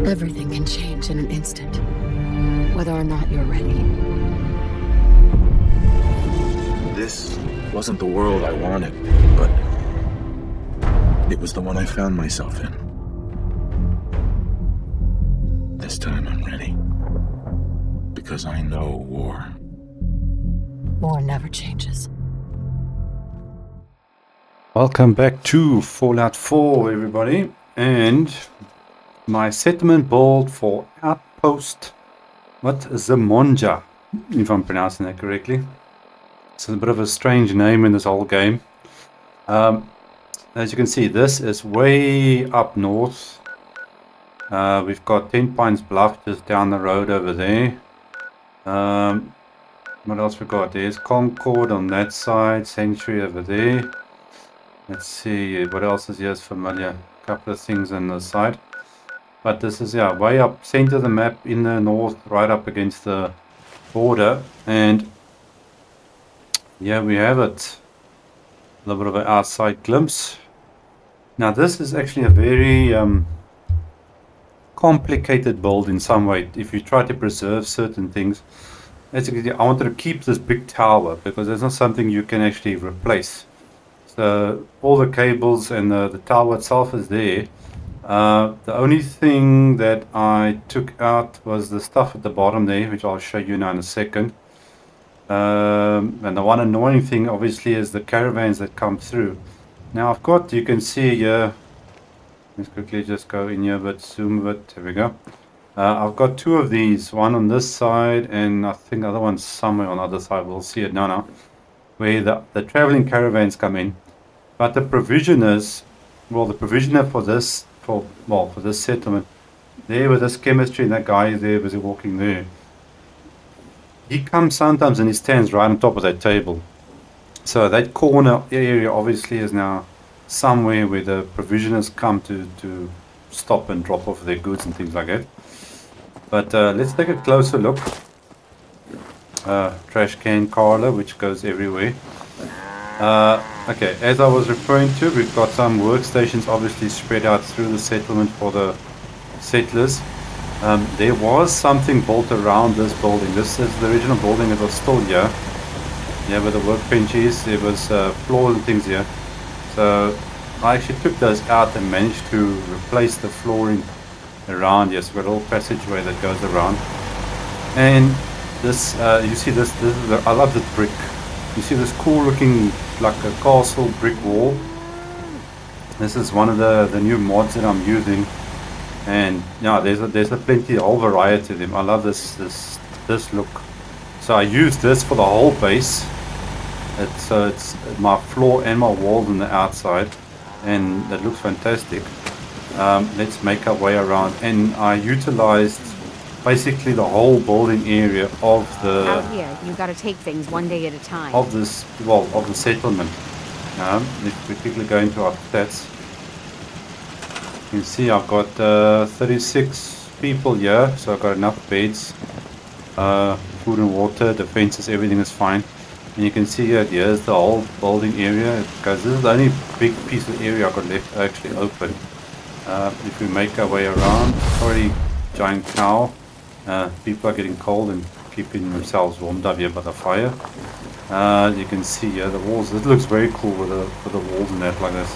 Everything can change in an instant, whether or not you're ready. This wasn't the world I wanted, but it was the one I found myself in. This time I'm ready. Because I know war. War never changes. Welcome back to Fallout 4, everybody, and my settlement build for Outpost, Zimonja, if I'm pronouncing that correctly. It's a bit of a strange name in this whole game. As you can see, this is way up north. We've got 10 Pines Bluff just down the road over there. What else we got? There's Concord on that side, Sanctuary over there. Let's see, what else is here is familiar. A couple of things on the side. But this is, yeah, way up center of the map in the north, right up against the border. And yeah, we have it. A little bit of an outside glimpse. Now this is actually a very complicated build in some way. If you try to preserve certain things. Basically, I wanted to keep this big tower because there's not something you can actually replace. So all the cables and the tower itself is there. The only thing that I took out was the stuff at the bottom there, which I'll show you now in a second. And the one annoying thing obviously is the caravans that come through. Now I've got, you can see here, let's quickly just go in here a bit, zoom a bit, there we go. I've got two of these, one on this side and I think the other one's somewhere on the other side, we'll see it now, where the traveling caravans come in. But the provisioners, well, the provisioner for this, for this settlement, there with this chemistry and that guy there was walking there. He comes sometimes and he stands right on top of that table. So that corner area obviously is now somewhere where the provisioners come to stop and drop off their goods and things like that. But let's take a closer look. Trash can Carla, which goes everywhere. Okay, as I was referring to, we've got some workstations obviously spread out through the settlement for the settlers. There was something built around this building. This is the original building that was still here. Yeah, where the workbench is, there was floors and things here. So I actually took those out and managed to replace the flooring around. Yes, we've got a little passageway that goes around. And this, you see this is I love this brick. You see this cool looking, like a castle brick wall. This is one of the new mods that I'm using. And yeah, there's a plenty, a whole variety of them. I love this look. So I use this for the whole base. It's my floor and my walls on the outside, and it looks fantastic. Let's make our way around, and I utilized basically the whole building area of the. Out here, you got to take things one day at a time. Of this, well, of the settlement. Let's quickly go into our stats. You can see I've got 36 people here, so I've got enough beds, food and water, defenses, everything is fine. And you can see here, here's the whole building area, because this is the only big piece of area I've got left actually open. If we make our way around, sorry giant cow, people are getting cold and keeping themselves warmed up here by the fire. You can see here the walls, it looks very cool with the walls and that like this.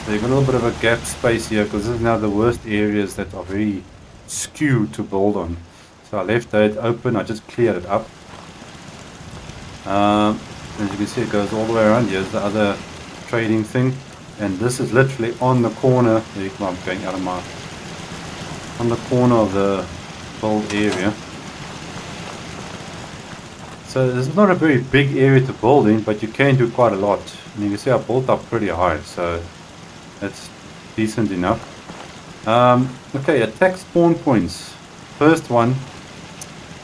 So you've got a little bit of a gap space here because this is now the worst areas that are very skewed to build on. So I left that open, I just cleared it up. As you can see, it goes all the way around. Here's the other trading thing. And this is literally on the corner. I'm going out of my. On the corner of the build area. So this is not a very big area to build in, but you can do quite a lot. And you can see I built up pretty high, so that's decent enough. Okay, attack spawn points. First one,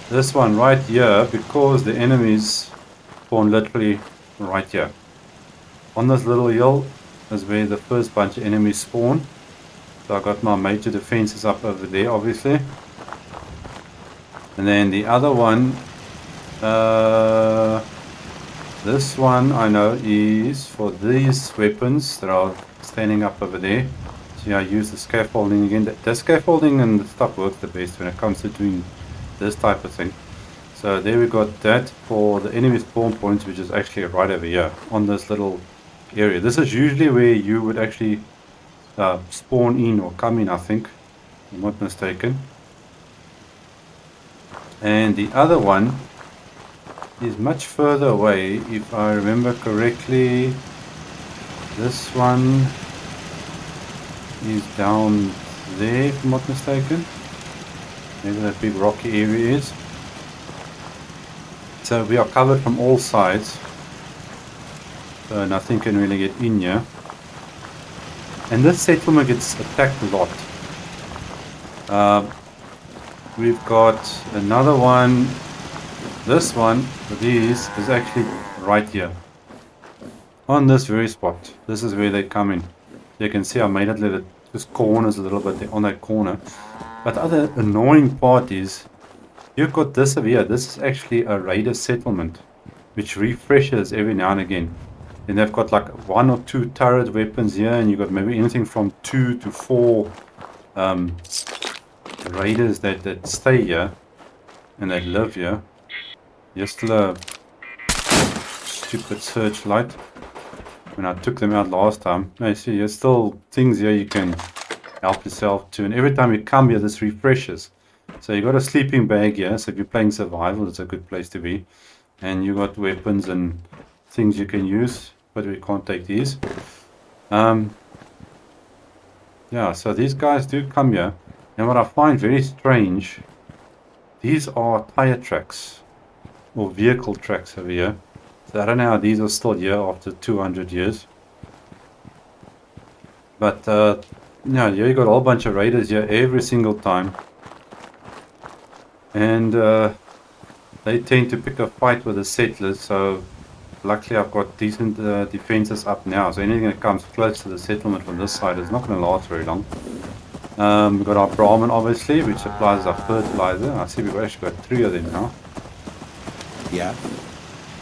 this one right here, because the enemies spawn literally right here. On this little hill is where the first bunch of enemies spawn. So I got my major defenses up over there, obviously. And then the other one, this one I know is for these weapons that are standing up over there. So yeah, use the scaffolding again. The scaffolding and the stuff works the best when it comes to doing this type of thing. So there we got that for the enemy spawn points, which is actually right over here on this little area. This is usually where you would actually spawn in or come in, I think. I'm not mistaken. And the other one is much further away, if I remember correctly. This one is down there, if I'm not mistaken. Maybe that big rocky area is. So we are covered from all sides. So nothing can really get in here. And this settlement gets attacked a lot. We've got another one. This one, these, is actually right here. On this very spot. This is where they come in. You can see I made it little, just corners a little bit there on that corner. But the other annoying part is, you've got this over here. This is actually a raider settlement, which refreshes every now and again. And they've got like 1 or 2 turret weapons here, and you've got maybe anything from 2 to 4 raiders that stay here and that live here. Here's still a stupid searchlight when I took them out last time. Now you see, there's still things here you can help yourself to, and every time you come here this refreshes. So you got a sleeping bag here, so if you're playing survival it's a good place to be. And you got weapons and things you can use, but we can't take these. Yeah, so these guys do come here, and what I find very strange, these are tire tracks or vehicle tracks over here. So I don't know how these are still here after 200 years. But yeah, here you got a whole bunch of raiders here every single time. And they tend to pick a fight with the settlers, so luckily I've got decent defenses up now. So anything that comes close to the settlement from this side is not going to last very long. We've got our Brahmin obviously, which supplies our fertilizer. I see we've actually got 3 of them now. Yeah.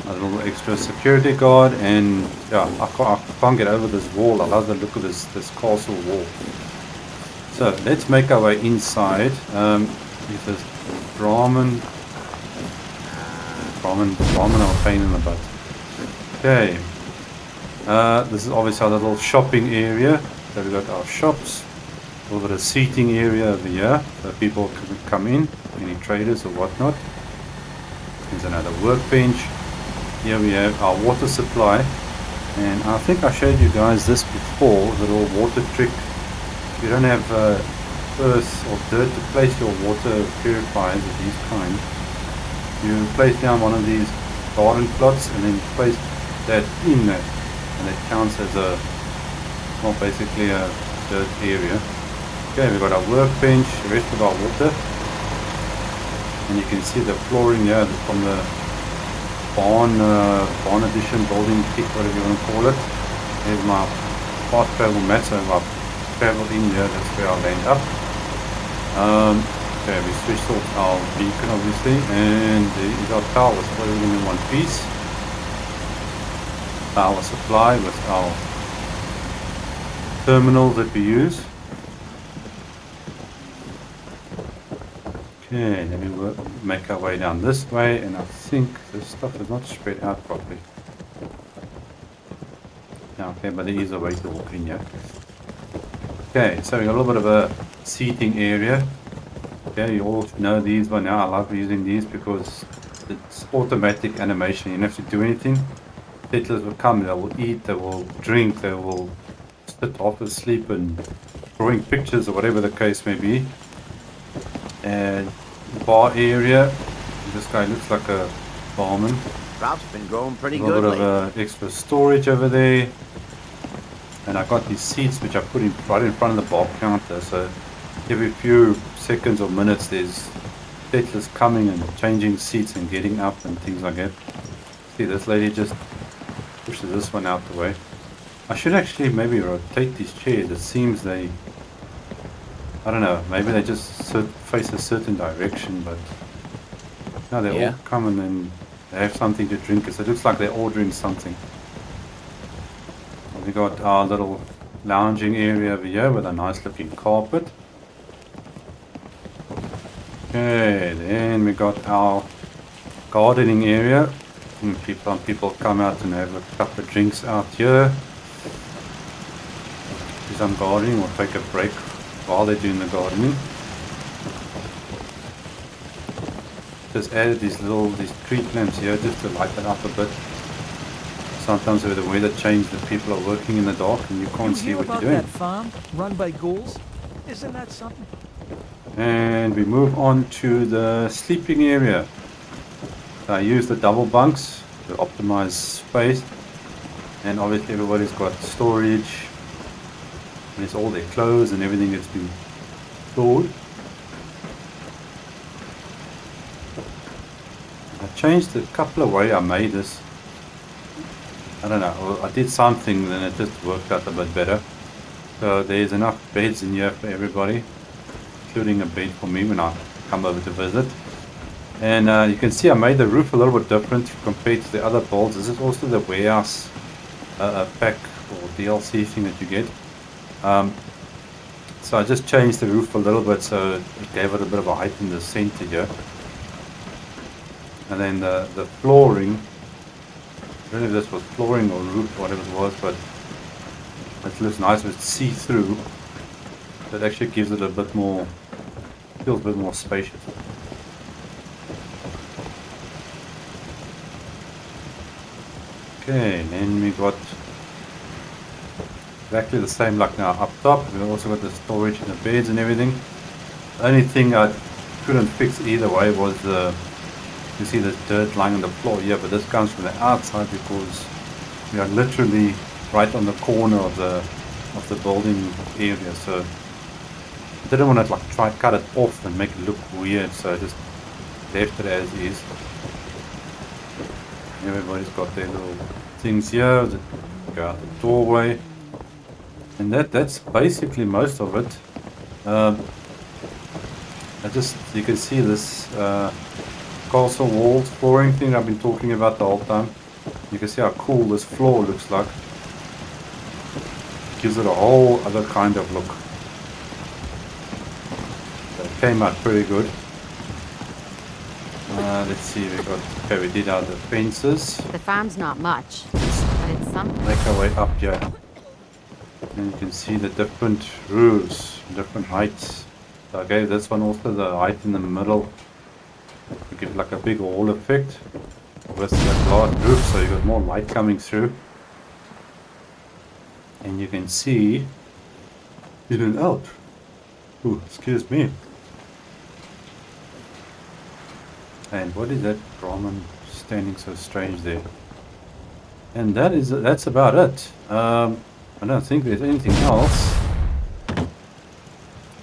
A little extra security guard, and yeah, I can't get over this wall. I love the look of this castle wall. So let's make our way inside. With this Brahmin are a pain in the butt. Okay. This is obviously our little shopping area. So we've got our shops. A little bit of seating area over here, so people can come in, any traders or whatnot. There's another workbench. Here we have our water supply, and I think I showed you guys this before, the little water trick. If you don't have earth or dirt to place your water purifiers of these kinds, you place down one of these garden plots and then place that in there, and it counts as a, well, basically a dirt area. Okay, we've got our workbench, the rest of our water, and you can see the flooring here from the barn edition building kit, whatever you want to call it. Here's my fast travel map, so if I travel in here, that's where I'll end up. Okay, we switched off our beacon obviously, and there is our towers, put everything in one piece. Power supply with our terminal that we use. Okay, then we make our way down this way, and I think this stuff is not spread out properly. Yeah, okay, but there is a way to walk in here. Okay, so we got a little bit of a seating area. Okay, you all know these by now. I love using these because it's automatic animation. You don't have to do anything. Settlers will come, they will eat, they will drink, they will sit off and sleep and drawing pictures or whatever the case may be. And bar area, this guy looks like a barman. Crop's been growing pretty A good little bit lately. of extra storage over there. And I got these seats which I put in right in front of the bar counter, so every few seconds or minutes there's settlers coming and changing seats and getting up and things like that. See, this lady just pushes this one out the way. I should actually maybe rotate these chairs. It seems they, I don't know, maybe they just face a certain direction, but no, they all come and then they have something to drink. So it looks like they're ordering something. We got our little lounging area over here with a nice looking carpet. Okay, then we got our gardening area. People come out and have a couple of drinks out here. Do some gardening or take a break while they're doing the gardening. Just added these street lamps here just to light it up a bit. Sometimes with the weather change, the people are working in the dark and you can't see what you're doing. That farm run by ghouls? Isn't that something? And we move on to the sleeping area. I use the double bunks to optimize space, and obviously everybody's got storage. There's all their clothes and everything that's been stored. I changed a couple of ways I made this. I don't know, I did something, then it just worked out a bit better. So there's enough beds in here for everybody, including a bed for me when I come over to visit. And you can see I made the roof a little bit different compared to the other builds. This is also the warehouse pack or DLC thing that you get. So I just changed the roof a little bit so it gave it a bit of a height in the center here. And then the flooring, I don't know if this was flooring or roof, whatever it was, but it looks nice with see-through. That actually gives it a bit more, feels a bit more spacious. Okay, then we got exactly the same like now up top. We also got the storage and the beds and everything. The only thing I couldn't fix either way was you see the dirt lying on the floor here, but this comes from the outside because we are literally right on the corner of the building area. So I didn't want to like try to cut it off and make it look weird, so I just left it as is. Everybody's got their little things here that go out the doorway, and that's basically most of it. You can see this castle walls flooring thing I've been talking about the whole time. You can see how cool this floor looks like. It gives it a whole other kind of look. So it came out pretty good. Let's see, we did our fences. The farm's not much, but it's something. Make our way up here. And you can see the different roofs, different heights. So I gave this one also the height in the middle to give it like a big wall effect with the glass roof, so you got more light coming through. And you can see in and out. Ooh, excuse me. And what is that Brahmin standing so strange there? And that's about it. I don't think there's anything else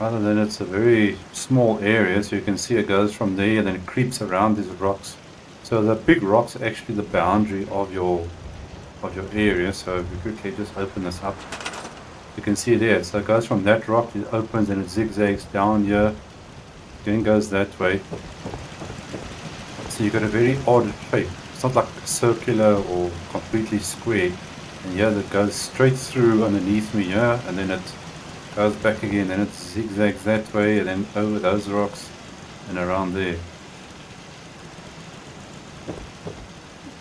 other than it's a very small area, so you can see it goes from there and then it creeps around these rocks. So the big rocks are actually the boundary of your area. So if you quickly just open this up, you can see there. So it goes from that rock, it opens and it zigzags down here, then goes that way. So you've got a very odd shape. It's not like circular or completely square. And here that goes straight through underneath me here, and then it goes back again, then it zigzags that way, and then over those rocks and around there.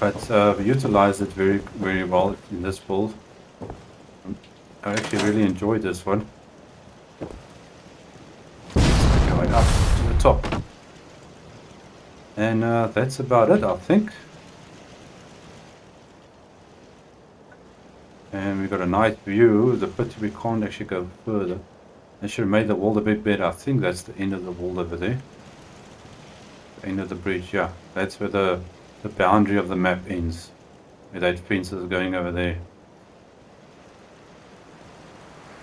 But we utilized it very, very well in this build. I actually really enjoyed this one. Going up to the top. And that's about it, I think. And we've got a nice view. The pity we can't actually go further. I should have made the wall a bit better. I think that's the end of the wall over there. The end of the bridge, yeah. That's where the boundary of the map ends. Where that fence is going over there.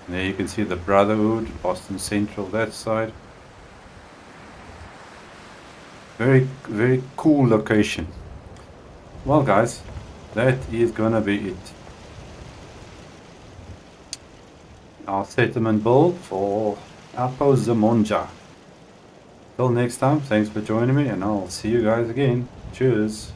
And there you can see the Brotherhood, Boston Central, that side. Very, very cool location. Well guys, that is gonna be it. Our settlement build for Outpost Zimonja. Till next time, thanks for joining me and I'll see you guys again. Cheers.